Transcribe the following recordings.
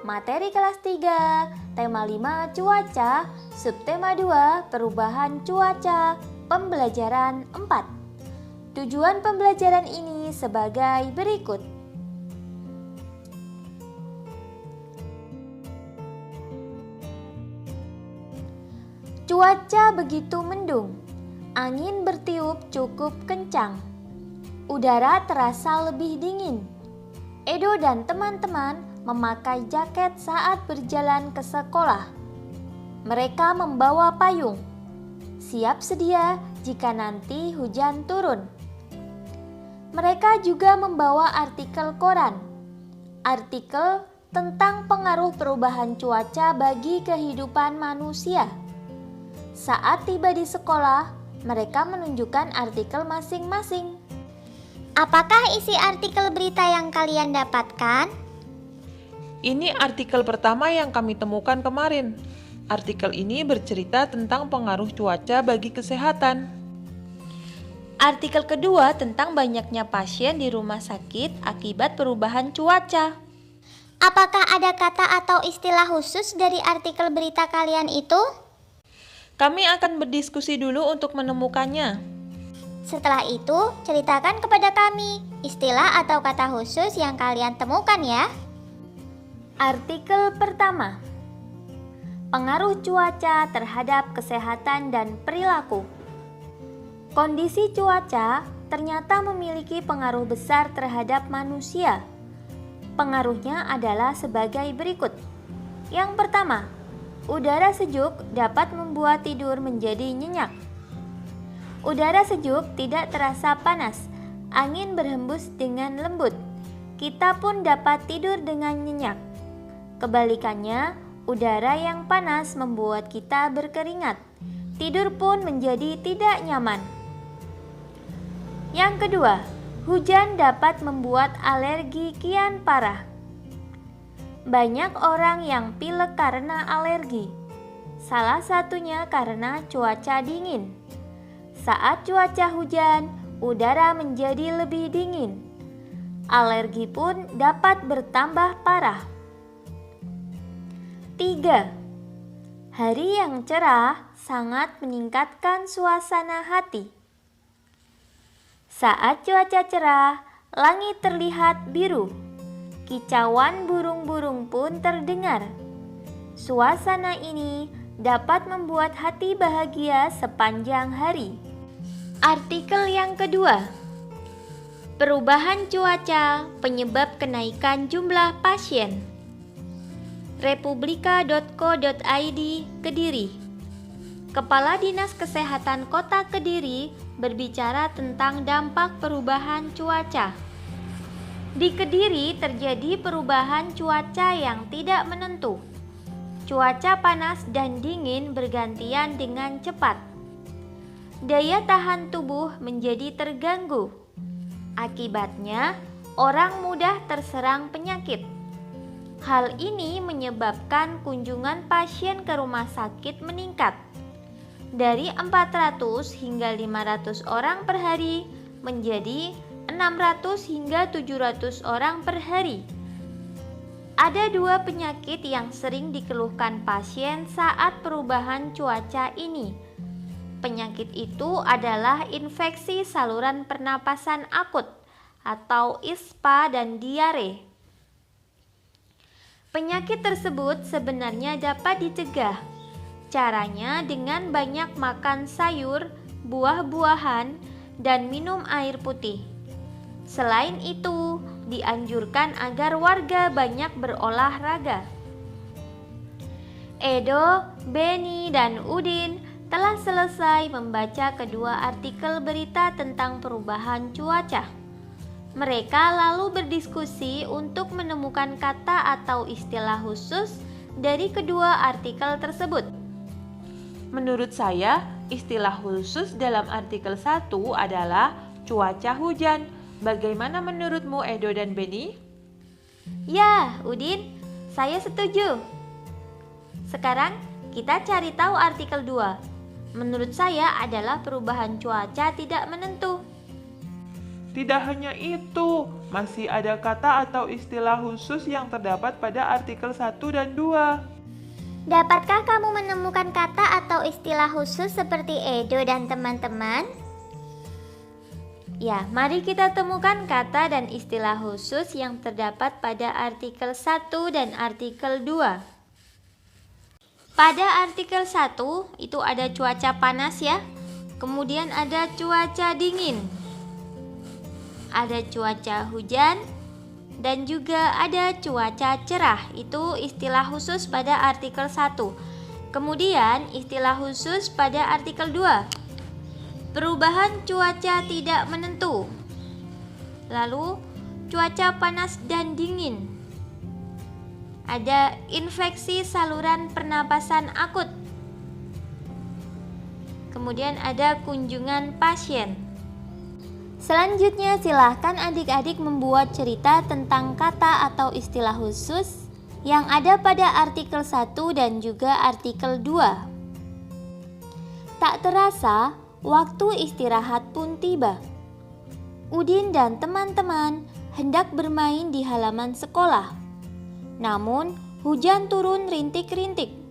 Materi kelas 3, tema 5 cuaca, subtema 2 perubahan cuaca, pembelajaran 4. Tujuan pembelajaran ini sebagai berikut. Cuaca begitu mendung, angin bertiup cukup kencang, udara terasa lebih dingin. Edo dan teman-teman memakai jaket saat berjalan ke sekolah. Mereka membawa payung, siap sedia jika nanti hujan turun. Mereka juga membawa artikel koran, artikel tentang pengaruh perubahan cuaca bagi kehidupan manusia. Saat tiba di sekolah, mereka menunjukkan artikel masing-masing. Apakah isi artikel berita yang kalian dapatkan? Ini artikel pertama yang kami temukan kemarin. Artikel ini bercerita tentang pengaruh cuaca bagi kesehatan. Artikel kedua tentang banyaknya pasien di rumah sakit akibat perubahan cuaca. Apakah ada kata atau istilah khusus dari artikel berita kalian itu? Kami akan berdiskusi dulu untuk menemukannya. Setelah itu, ceritakan kepada kami istilah atau kata khusus yang kalian temukan ya. Artikel pertama, pengaruh cuaca terhadap kesehatan dan perilaku. Kondisi cuaca ternyata memiliki pengaruh besar terhadap manusia. Pengaruhnya adalah sebagai berikut. Yang pertama, udara sejuk dapat membuat tidur menjadi nyenyak. Udara sejuk tidak terasa panas, angin berhembus dengan lembut. Kita pun dapat tidur dengan nyenyak. Kebalikannya, udara yang panas membuat kita berkeringat. Tidur pun menjadi tidak nyaman. Yang kedua, hujan dapat membuat alergi kian parah. Banyak orang yang pilek karena alergi. Salah satunya karena cuaca dingin. Saat cuaca hujan, udara menjadi lebih dingin. Alergi pun dapat bertambah parah. 3. Hari yang cerah sangat meningkatkan suasana hati. Saat cuaca cerah, langit terlihat biru. Kicauan burung-burung pun terdengar. Suasana ini dapat membuat hati bahagia sepanjang hari. Artikel yang kedua, perubahan cuaca penyebab kenaikan jumlah pasien. Republika.co.id Kediri. Kepala Dinas Kesehatan Kota Kediri berbicara tentang dampak perubahan cuaca. Di Kediri terjadi perubahan cuaca yang tidak menentu. Cuaca panas dan dingin bergantian dengan cepat. Daya tahan tubuh menjadi terganggu. Akibatnya, orang mudah terserang penyakit. Hal ini menyebabkan kunjungan pasien ke rumah sakit meningkat. Dari 400 hingga 500 orang per hari menjadi 600 hingga 700 orang per hari. Ada dua penyakit yang sering dikeluhkan pasien saat perubahan cuaca ini. Penyakit itu adalah infeksi saluran pernapasan akut atau ISPA dan diare. Penyakit tersebut sebenarnya dapat dicegah. Caranya dengan banyak makan sayur, buah-buahan, dan minum air putih. Selain itu, dianjurkan agar warga banyak berolahraga. Edo, Beni, dan Udin telah selesai membaca kedua artikel berita tentang perubahan cuaca. Mereka lalu berdiskusi untuk menemukan kata atau istilah khusus dari kedua artikel tersebut. Menurut saya, istilah khusus dalam artikel 1 adalah cuaca hujan. Bagaimana menurutmu, Edo dan Beni? Ya, Udin, saya setuju. Sekarang kita cari tahu artikel 2. Menurut saya adalah perubahan cuaca tidak menentu. Tidak hanya itu, masih ada kata atau istilah khusus yang terdapat pada artikel 1 dan 2. Dapatkah kamu menemukan kata atau istilah khusus seperti Edo dan teman-teman? Ya, mari kita temukan kata dan istilah khusus yang terdapat pada artikel 1 dan artikel 2. Pada artikel 1 itu ada cuaca panas ya. Kemudian ada cuaca dingin. Ada cuaca hujan dan juga ada cuaca cerah. Itu istilah khusus pada artikel 1. Kemudian istilah khusus pada artikel 2. Perubahan cuaca tidak menentu. Lalu cuaca panas dan dingin. Ada infeksi saluran pernapasan akut. Kemudian ada kunjungan pasien. Selanjutnya silahkan adik-adik membuat cerita tentang kata atau istilah khusus yang ada pada artikel 1 dan juga artikel 2. Tak terasa, waktu istirahat pun tiba. Udin dan teman-teman hendak bermain di halaman sekolah. Namun, hujan turun rintik-rintik.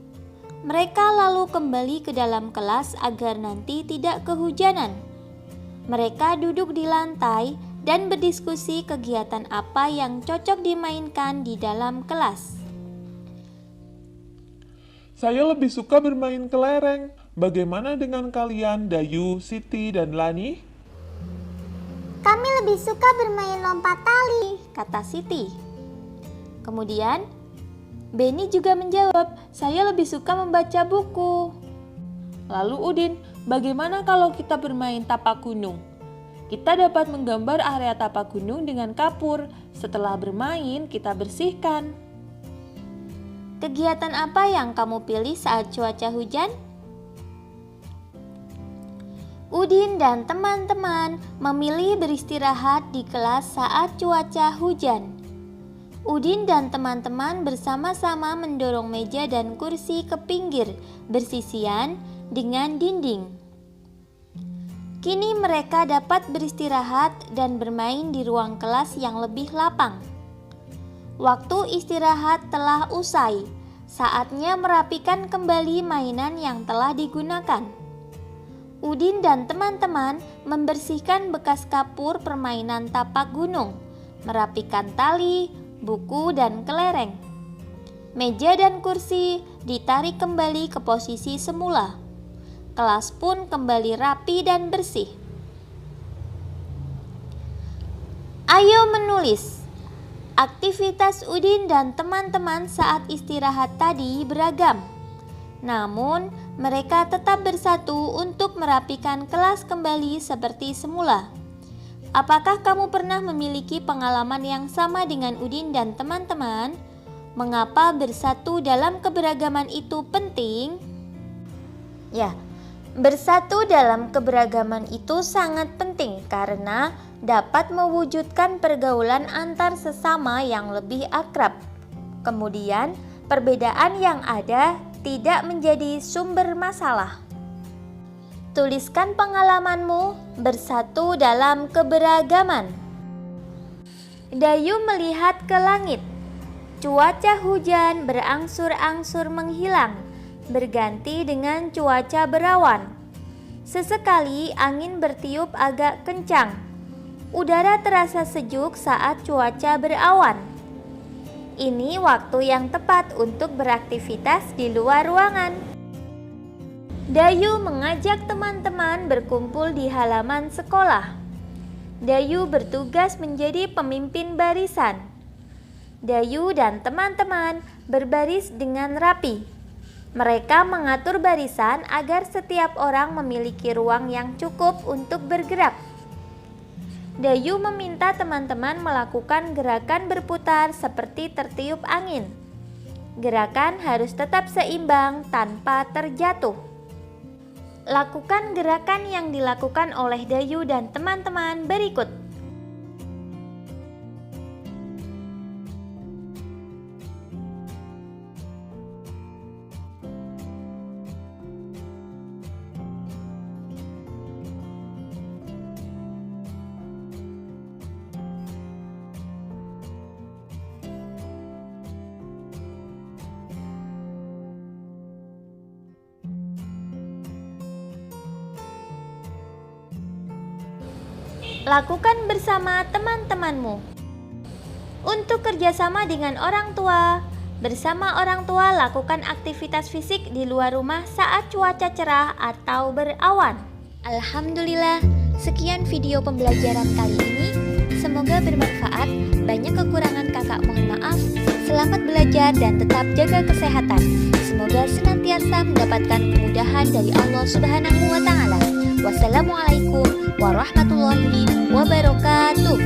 Mereka lalu kembali ke dalam kelas agar nanti tidak kehujanan. Mereka duduk di lantai dan berdiskusi kegiatan apa yang cocok dimainkan di dalam kelas. Saya lebih suka bermain kelereng. Bagaimana dengan kalian, Dayu, Siti, dan Lani? Kami lebih suka bermain lompat tali, Kata Siti. Kemudian, Beni juga menjawab, saya lebih suka membaca buku. Lalu Udin, bagaimana kalau kita bermain tapak gunung? Kita dapat menggambar area tapak gunung dengan kapur. Setelah bermain, kita bersihkan. Kegiatan apa yang kamu pilih saat cuaca hujan? Udin dan teman-teman memilih beristirahat di kelas saat cuaca hujan. Udin dan teman-teman bersama-sama mendorong meja dan kursi ke pinggir, bersisian dengan dinding. Kini mereka dapat beristirahat dan bermain di ruang kelas yang lebih lapang. Waktu istirahat telah usai, saatnya merapikan kembali mainan yang telah digunakan. Udin dan teman-teman membersihkan bekas kapur permainan tapak gunung, merapikan tali, buku, dan kelereng. Meja dan kursi ditarik kembali ke posisi semula. Kelas pun kembali rapi dan bersih. Ayo menulis. Aktivitas Udin dan teman-teman saat istirahat tadi beragam. Namun, mereka tetap bersatu untuk merapikan kelas kembali seperti semula. Apakah kamu pernah memiliki pengalaman yang sama dengan Udin dan teman-teman? Mengapa bersatu dalam keberagaman itu penting? Ya, bersatu dalam keberagaman itu sangat penting karena dapat mewujudkan pergaulan antar sesama yang lebih akrab. Kemudian, perbedaan yang ada tidak menjadi sumber masalah. Tuliskan pengalamanmu bersatu dalam keberagaman. Dayu melihat ke langit. Cuaca hujan berangsur-angsur menghilang, berganti dengan cuaca berawan. Sesekali angin bertiup agak kencang. Udara terasa sejuk saat cuaca berawan. Ini waktu yang tepat untuk beraktivitas di luar ruangan. Dayu mengajak teman-teman berkumpul di halaman sekolah. Dayu bertugas menjadi pemimpin barisan. Dayu dan teman-teman berbaris dengan rapi. Mereka mengatur barisan agar setiap orang memiliki ruang yang cukup untuk bergerak. Dayu meminta teman-teman melakukan gerakan berputar seperti tertiup angin. Gerakan harus tetap seimbang tanpa terjatuh. Lakukan gerakan yang dilakukan oleh Dayu dan teman-teman berikut. lakukan bersama teman-temanmu. Untuk kerjasama dengan orang tua, bersama orang tua lakukan aktivitas fisik di luar rumah saat cuaca cerah atau berawan. Alhamdulillah, sekian video pembelajaran kali ini. Semoga bermanfaat. Banyak kekurangan kakak mohon maaf. Selamat belajar dan tetap jaga kesehatan. Semoga senantiasa mendapatkan kemudahan dari Allah Subhanahu wa Ta'ala. Wassalamualaikum warahmatullahi wabarakatuh.